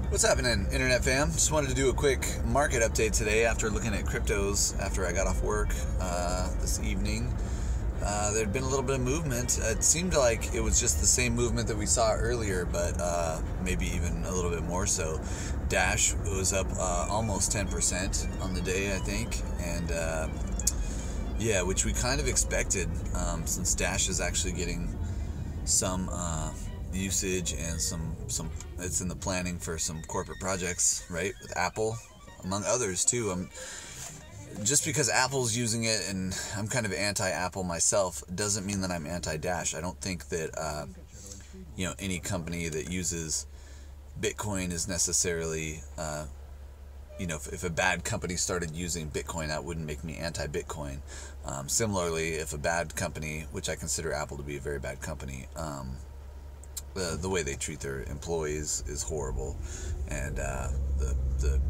What's happening, Internet fam? Just wanted to do a quick market update today after looking at cryptos after I got off work this evening. There'd been a little bit of movement. It seemed like it was just the same movement that we saw earlier, but maybe even a little bit more so. Dash was up almost 10% on the day, I think, and yeah, which we kind of expected since Dash is actually getting some usage and some it's in the planning for some corporate projects, right, with Apple among others too. Just because Apple's using it and I'm kind of anti-Apple myself doesn't mean that I'm anti-Dash. I don't think that any company that uses Bitcoin is necessarily if a bad company started using Bitcoin, that wouldn't make me anti-Bitcoin. Similarly, if a bad company, which I consider Apple to be a very bad company, the way they treat their employees is horrible, and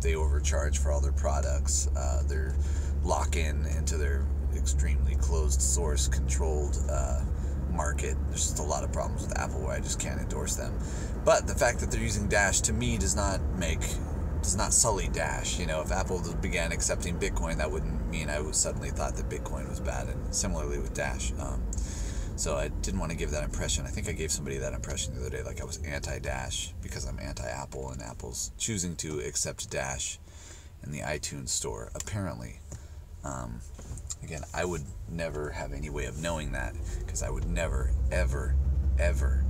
they overcharge for all their products. They're lock-in into their extremely closed source controlled market. There's just a lot of problems with Apple where I just can't endorse them. But the fact that they're using Dash to me does not sully Dash. If Apple began accepting Bitcoin, that wouldn't mean I suddenly thought that Bitcoin was bad, and similarly with Dash. So I didn't want to give that impression. I think I gave somebody that impression the other day, like I was anti-Dash because I'm anti-Apple, and Apple's choosing to accept Dash in the iTunes store, apparently. Again, I would never have any way of knowing that because I would never, ever, ever,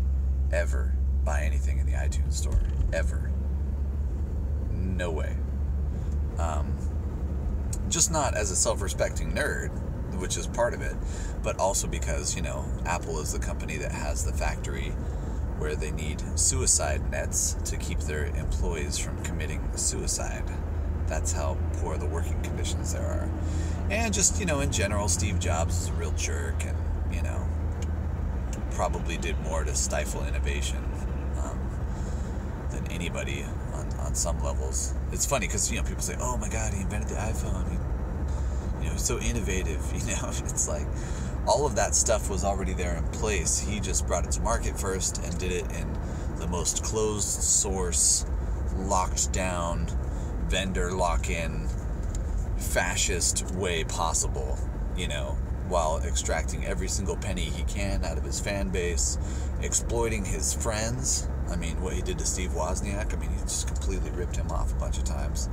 ever buy anything in the iTunes store. Ever. No way. Just not as a self-respecting nerd, which is part of it, but also because, Apple is the company that has the factory where they need suicide nets to keep their employees from committing suicide. That's how poor the working conditions there are. And just, in general, Steve Jobs is a real jerk and, probably did more to stifle innovation than anybody on some levels. It's funny because, people say, oh my God, he invented the iPhone. He's so innovative, It's like all of that stuff was already there in place. He just brought it to market first and did it in the most closed source, locked down, vendor lock-in, fascist way possible, while extracting every single penny he can out of his fan base, exploiting his friends. I mean, what he did to Steve Wozniak, he just completely ripped him off a bunch of times.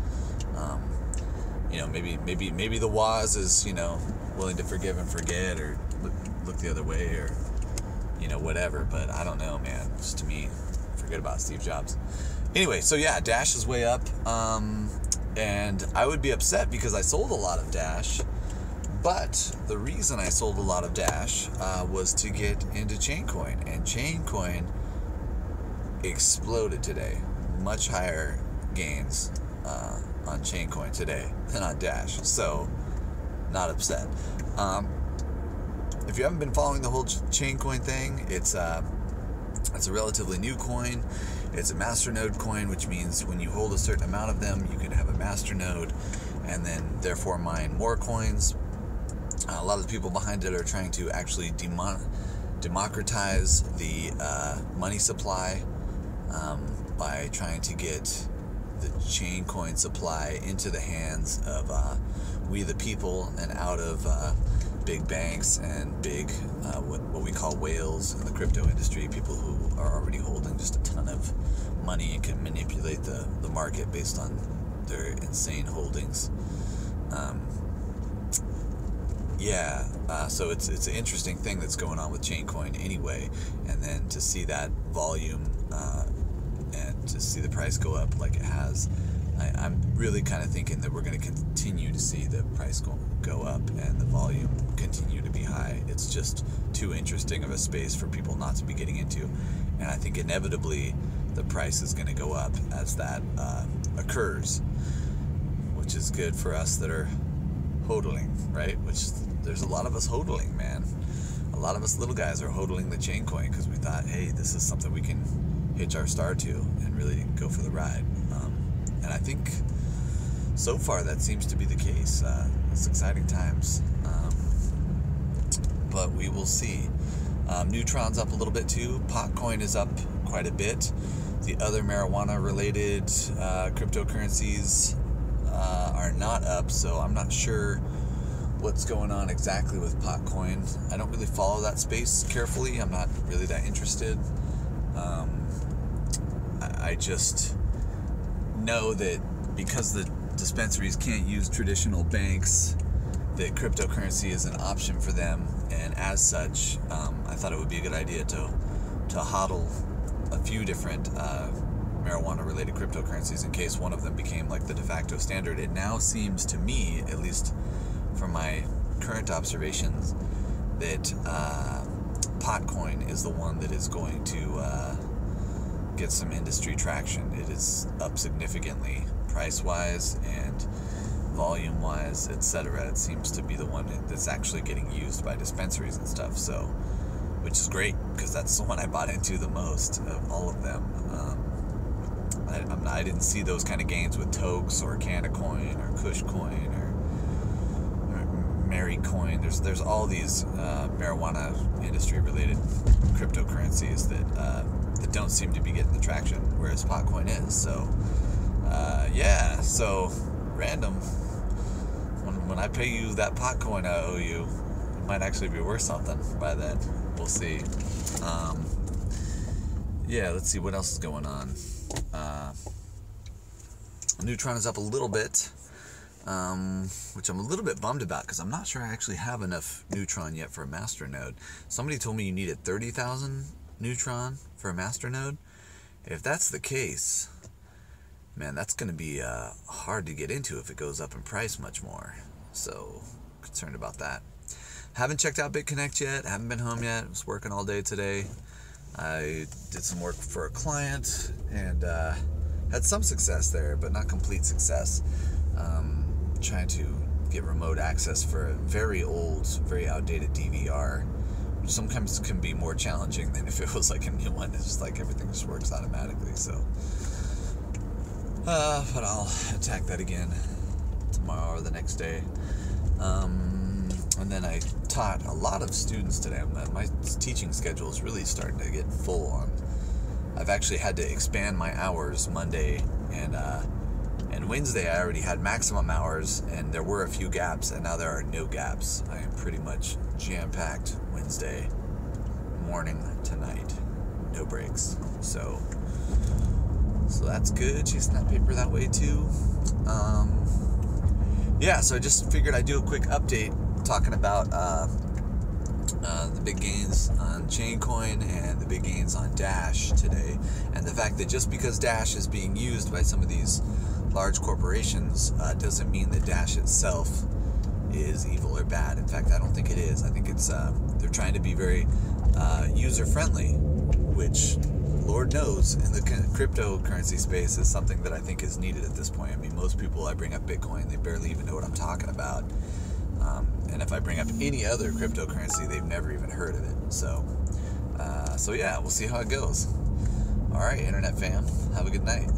Maybe the Woz is, willing to forgive and forget or look the other way or, whatever. But I don't know, man. Just to me, forget about Steve Jobs. Anyway, so yeah, Dash is way up. And I would be upset because I sold a lot of Dash. But the reason I sold a lot of Dash was to get into chaincoin. And chaincoin exploded today. Much higher gains on chaincoin today than on Dash, so not upset. If you haven't been following the whole chaincoin thing, it's a relatively new coin. It's a masternode coin, which means when you hold a certain amount of them, you can have a masternode and then therefore mine more coins. A lot of the people behind it are trying to actually democratize the money supply by trying to get the chaincoin supply into the hands of we the people and out of big banks and big what we call whales in the crypto industry, people who are already holding just a ton of money and can manipulate the market based on their insane holdings. So it's an interesting thing that's going on with chaincoin anyway, and then to see that volume and to see the price go up like it has, I'm really kind of thinking that we're going to continue to see the price go up and the volume continue to be high. It's just too interesting of a space for people not to be getting into, and I think inevitably the price is going to go up as that occurs, which is good for us that are hodling, right? Which there's a lot of us hodling, man. A lot of us little guys are hodling the chaincoin because we thought, hey, this is something we can hitch our star to and really go for the ride. And I think so far that seems to be the case. It's exciting times. But we will see. Neutron's up a little bit too. Potcoin is up quite a bit. The other marijuana-related cryptocurrencies are not up, so I'm not sure what's going on exactly with Potcoin. I don't really follow that space carefully. I'm not really that interested. I just know that because the dispensaries can't use traditional banks, that cryptocurrency is an option for them, and as such, I thought it would be a good idea to hodl a few different marijuana-related cryptocurrencies in case one of them became like the de facto standard. It now seems to me, at least from my current observations, that Potcoin is the one that is going to get some industry traction. It is up significantly price-wise and volume-wise, etc. It seems to be the one that's actually getting used by dispensaries and stuff, so, which is great because that's the one I bought into the most of all of them. I didn't see those kind of gains with Tokes or Cannacoin or Kushcoin or Marycoin. There's all these marijuana industry-related cryptocurrencies that don't seem to be getting the traction, whereas Potcoin is. So, yeah. So, random. When I pay you that Potcoin I owe you, it might actually be worth something by then. We'll see. Yeah, let's see what else is going on. Neutron is up a little bit, which I'm a little bit bummed about because I'm not sure I actually have enough Neutron yet for a master node. Somebody told me you needed 30,000 Neutron for a master node. If that's the case, man, that's going to be hard to get into if it goes up in price much more. So, concerned about that. Haven't checked out BitConnect yet. Haven't been home yet. Was working all day today. I did some work for a client and had some success there, but not complete success. Trying to get remote access for a very old, very outdated DVR, which sometimes can be more challenging than if it was like a new one. It's just like everything just works automatically. So, but I'll attack that again tomorrow or the next day. And then I taught a lot of students today. My teaching schedule is really starting to get full on. I've actually had to expand my hours Monday and Wednesday. I already had maximum hours, and there were a few gaps, and now there are no gaps. I am pretty much jam-packed Wednesday morning to night, no breaks. So that's good. Chasing that paper that way too. Yeah, so I just figured I'd do a quick update talking about the big gains on chaincoin and the big gains on Dash today, and the fact that just because Dash is being used by some of these large corporations doesn't mean that Dash itself is evil or bad. In fact, I don't think it is. I think it's they're trying to be very user-friendly, which Lord knows in the cryptocurrency space is something that I think is needed at this point. I mean, most people I bring up Bitcoin, they barely even know what I'm talking about. And if I bring up any other cryptocurrency, they've never even heard of it. So yeah, we'll see how it goes. All right, Internet fam, have a good night.